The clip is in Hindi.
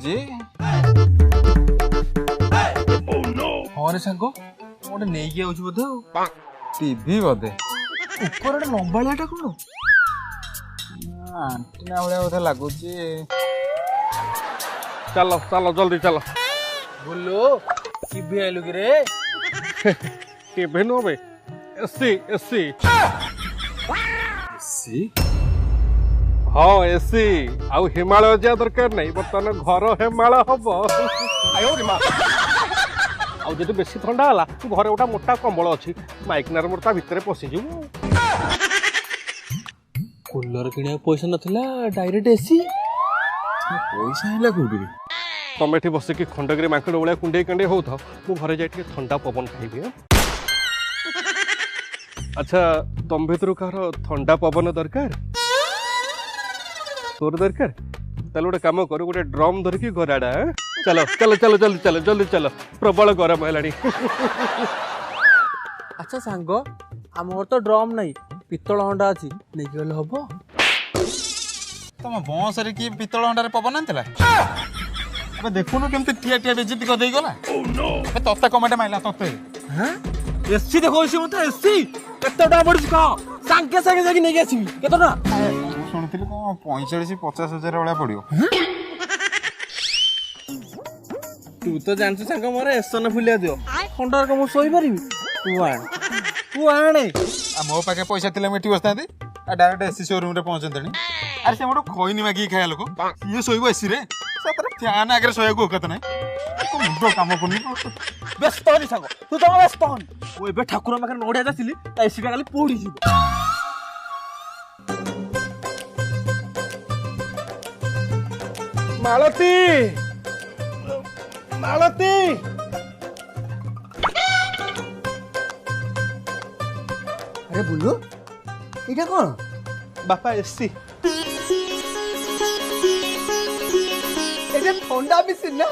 लगुची हाँ रे सांग गोटे नहीं आउछ बोधे टीवी बोधे ऊपर गोटे लंबाड़ियाटा कौन आंटीना भाया बोधे लगुची चलो चलो जल्दी चलो बोलो टीवी आइलु कि रे टीवी नो बे एसी एसी सी हाँ एसी आउ हिमालय जा दरकार नहीं बर्तमान घर हिमालय हम आउ जदि बेसी ठंडा है तू घरे गोटा मोटा कंबल अच्छी माइकनार मोटा भितर पशिजु कूलर किणा पैसा नथिला डायरेक्ट एसी पैसा हैला कोडी तुम ये बसिकी खंडगिरी मांकड़ भाया कुंडे कंडे हो था मु घरे जाए ठंडा पवन खाइबी अच्छा तुम भर कह ठंडा पवन दरकार तोर दरकार चल गोटे कम कर गोटे ड्रम धरिकी घर आड़ा चलो चलो चलो जल्दी चलो जल्दी चलो प्रबल गरम है अच्छा सांग आम घर तो ड्रम नहीं पितल हंडा अच्छी नहीं गले हम तुम बंसरे कि पितल हंडार पवन आनला देखुन केमती ठिया ठिया बेजिति कर गला तत्ते कमेंट माइला तत्ते एसी देखो मत एसी केतटा पड़ी कह सांगे सांगे जाके नहीं आसबी केतटा शुणुली कौन 45-50 हजार भाया पड़ो तू तो जानछु सांग मोर एसन फुलिया दियो खंडार को मु सोई परिबी तू आणे मो पाखे पैसा थिला मेठी बसता डायरेक्ट एसी शोरूम रे पहुंचते अरे से मोटो खइनी मागी खाया लोक ये सोइबो एसी रे सतरे फैन आगे सोया को कत नहीं तो मुंडो काम करनी व्यस्त होनी सांग तू तो व्यस्त होनी ओ एबे ठाकुर माखर नोडिया जासिली ता एसी टा खाली पोड़ी जीव मालती मालती अरे बोलो ये कौन बापा एसी ठंडा भी ना